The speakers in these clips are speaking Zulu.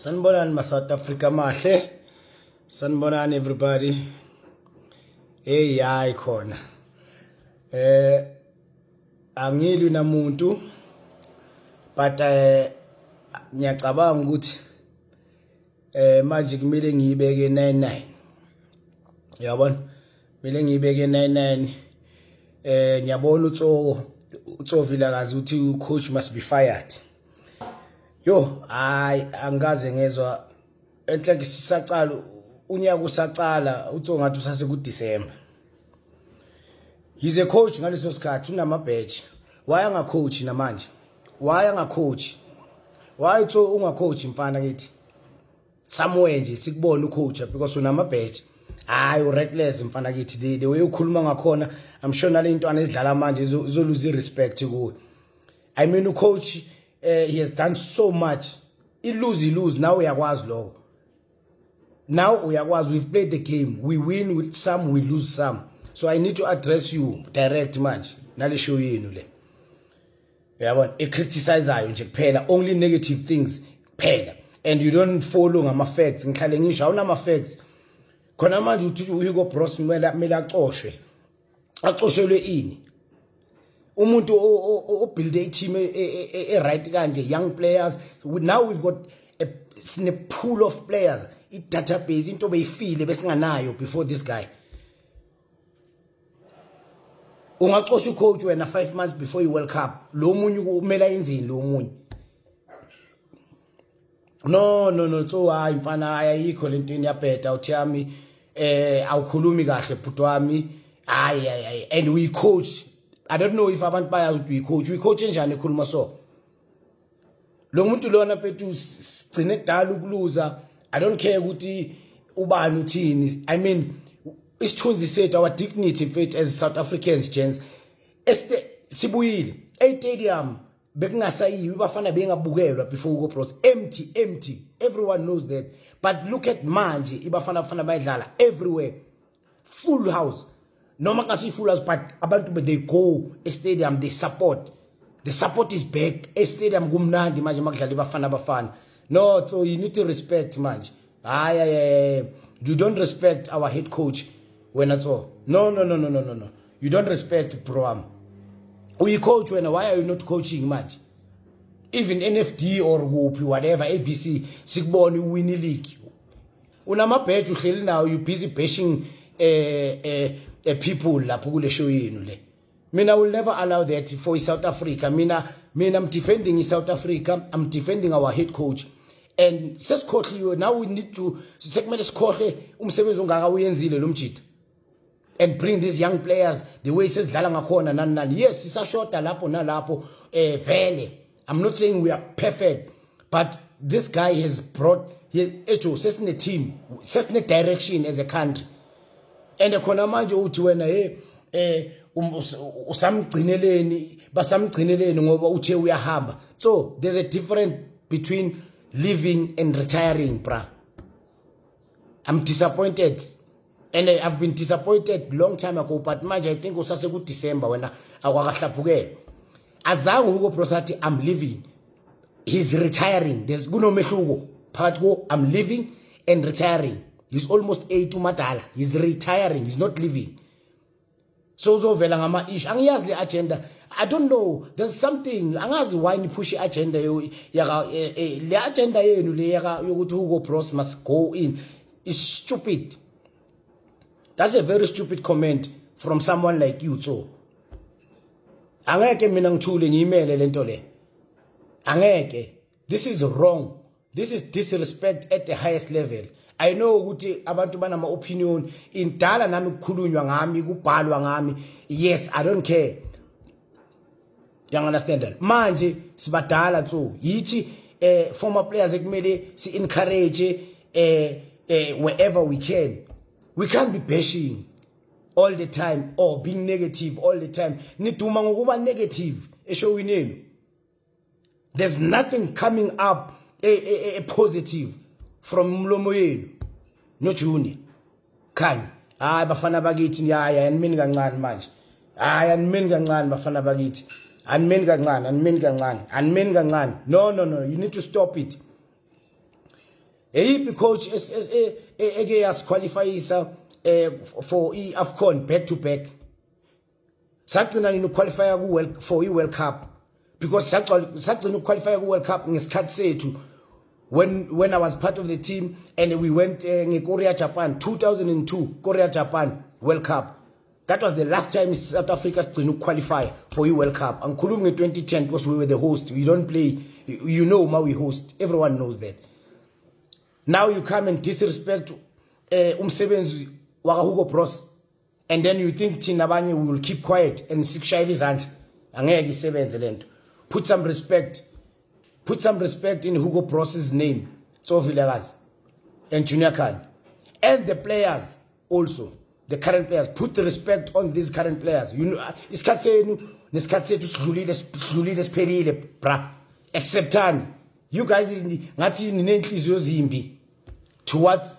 Sanibonani ma South Africa mahle. Sanibonani everybody. Hey hayi khona. Angilwi namuntu but ngiyacabanga ukuthi manje kumele ngiyibeke 99. Yabona? Kumele ngiyibeke 99. Ngiyabona uTsovila ukuthi coach must be fired. Yo, hayi angaze ngezwa enhle sisaqala unyaka usaqala utho ngathi usase ku December. He's a coach ngaleso sikhathi unama badge. Why anga coach namanje? Why anga coach? Why utho unga coach mfana kithi? Somewhere nje sikubona ucoach because unama badge. Hayi reckless mfana kithi the way ukhuluma ngakhona I'm sure nale intwana ezidlala manje izoluze respect kuwe. I mean ucoach he has done so much. He lose now uyakwazi lokho. Now uyakwazi we've played the game. We win with some, we lose some. So I need to address you direct manje nale show yenu le. Uyabona criticizeayo nje kuphela only negative things kuphela and you don't follow ngama facts. Ngihlale ngisho awunama facts. Khona manje uthi uHugo Broos kumele acoshwe. Acoshelwe ini? Umuntu o build a team right kanje young players. Now we've got a pool of players, a database into beyifile besinganayo before this guy. Ungaqosha ucoach wena 5 months before you World Cup. Lo munye kumela yenzini lo munye. No so hayi mfana ayikho lento iyabheda uthi yami awukhulumi kahle bhuti wami. Hayi and we coach. I don't know if abantu bayazi ukuthi we coach njani ekhuluma so. Lo muntu lona mfethu sigcine kudala ukuluza. I don't care ukuthi ubani uthini. I mean isithunzi sethu our dignity mfethu as South Africans gents sibuyile stadium bekungasayiwi bafana bengabukelwa before uHugo Broos empty everyone knows that but look at manje ibafana bayadlala everywhere full house. Noma full house but abantu they go a stadium they support. The support is back. A stadium kumnandi manje makudlala bafana. No, so you need to respect manje. You don't respect our head coach when at all. No. You don't respect Broam. We coach when why are you not coaching manje? Even NFD or whatever ABC sikubona win league. Unama badge uhleli now you busy bashing people lapho kule show yenu le. Mina will never allow that for South Africa. Mina I'm defending South Africa. I'm defending our head coach. And sesikhohliwe now we need to sekumele sikhohle umsebenzi ongaka uyenzile lo mjito. And bring these young players the way sesidlala ngakhona nani. Yes, sisashota lapho nalapho vele. I'm not saying we are perfect, but this guy has brought sesine team, sesine direction as a country. And khona manje uthi wena usamgcineleni basamgcineleni ngoba uthe uyahamba. So there's a difference between living and retiring, bra. I'm disappointed and I've been disappointed long time ago but manje I think usase ku December wena akwakahlaphukela. Azange uHugo Broos athi I'm leaving. He's retiring. There's kunomehluko phakathi ko I'm leaving and retiring. He's almost 80 madala. He's retiring. He's not leaving. So uzovela ngama issue. Angiyazi le agenda. I don't know. There's something. Angazi why ni push agenda yaka le agenda yenu le yaka yokuthi uHugo Broos must go in. It's stupid. That's a very stupid comment from someone like you so. Angeke mina ngithule ngiyimele lento le. Angeke. This is wrong. This is disrespect at the highest level. I know ukuthi abantu banama opinion indala nami kukhulunywa ngami kubhalwa ngami. Yes, I don't care. You understand that? Manje sibadala so yithi former players ekumele si encourage wherever we can. We can't be bashing all the time or being negative all the time. Niduma ngokuba negative eshowini yenu. There's nothing coming up positive from mlomo yenu. No juni. Khanya. Hayi bafana bakithi yaya yanimini kancane manje. Hayi yanimini kancane bafana bakithi. Animini kancane. No, you need to stop it. eyiphi coach eke yasiqualifyisa for iAfcon back to back sagcina nini qualify ku for iWorld Cup because sagcina qualify ku World Cup ngesikhathi sethu when I was part of the team and we went ngeKorea Japan 2002 Korea Japan World Cup. That was the last time South Africa sigcina qualify for iWorld Cup. Angikhulumi nge2010 because we were the host. We don't play, you know, ma we host. Everyone knows that. Now you come and disrespect umsebenzi waka Hugo Bros and then you think thina abanye we will keep quiet and sikushayela izandla. Angeke isebenze lento. Put some respect in Hugo Bros's name. Tsovilakazi and Junior Khan and the players also. The current players, put the respect on these current players. You know, isikhathi sethu sidlulile siphelile bra. Acceptani. You guys ngathi ninenhliziyo zimbi towards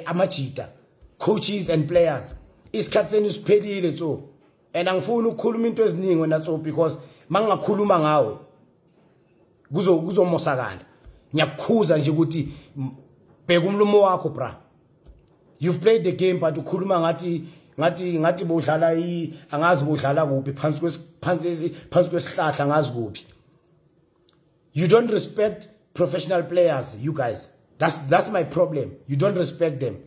amajita, coaches and players. Isikhathi senu siphelile so. And angifuni ukukhuluma into eziningi wena so because mangakhuluma ngawe kuzomosakala. Ngiyakukhuza nje ukuthi bheka umlomo wakho bra. You've played the game but ukhuluma ngathi bodlala angazi bodlala kuphi phansi kwesihlahla angazi kuphi. You don't respect professional players, you guys. That's my problem. You don't respect them.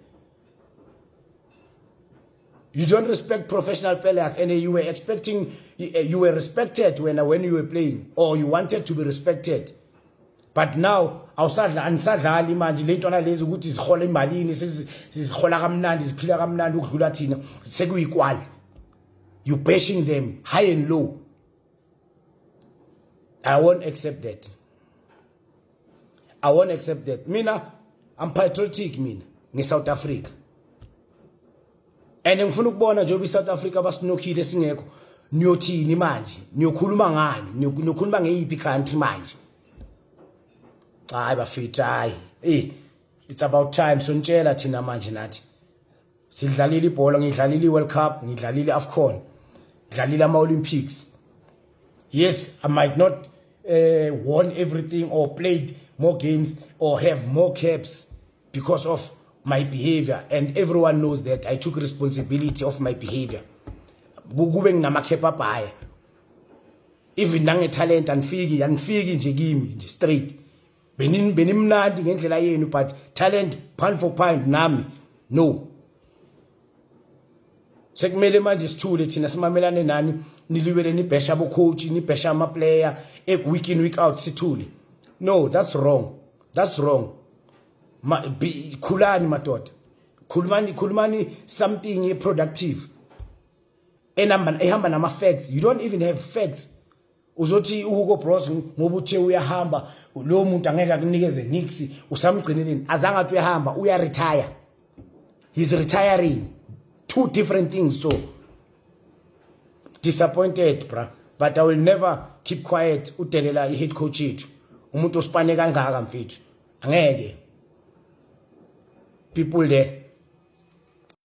You don't respect professional players and you were respected when you were playing or you wanted to be respected. But now anisadlali manje le ntwana lezi ukuthi sihola imalini sizihola kamnandi siphila kamnandi ukudlula thina sekuyikwali. You bashing them high and low. I won't accept that. I won't accept that. Mina I'm patriotic mina ngeSouth Africa. And ngifuna ukubona njengoba iSouth Africa basinokhile singekho niyothini manje niyokhuluma ngani niyokhuluma ngeyiphi country manje. Hayi bafethu hayi it's about time sontshela thina manje nathi sidlalile ibhola ngidlalile iWorld Cup ngidlalile iAfcon ngidlalile ama-Olympics. Yes, I might not won everything or played more games or have more caps because of my behavior and everyone knows that I took responsibility of my behavior. Kube nginama-cap abhaya even nange-talent anifiki nje kimi nje straight. Benimnandi ngendlela yenu but talent pound for pound nami no. Sekumele manje sithule thina simamelane nani niliwele nibhesha abo coach nibhesha ama player week in week out sithule. No, that's wrong. That's wrong. Khulani madoda. Khulumani something productive. Ehamba nama facts. You don't even have facts. Uzothi uHugo Bros ngoba uthe uyahamba lo muntu angeke akunikeze nix usamgcineleni azange athi uyahamba uya retire. He's retiring. Two different things so. Disappointed bra but I will never keep quiet udelela head coach yethu. Umuntu osipane kangaka mfethu. Angeke. People there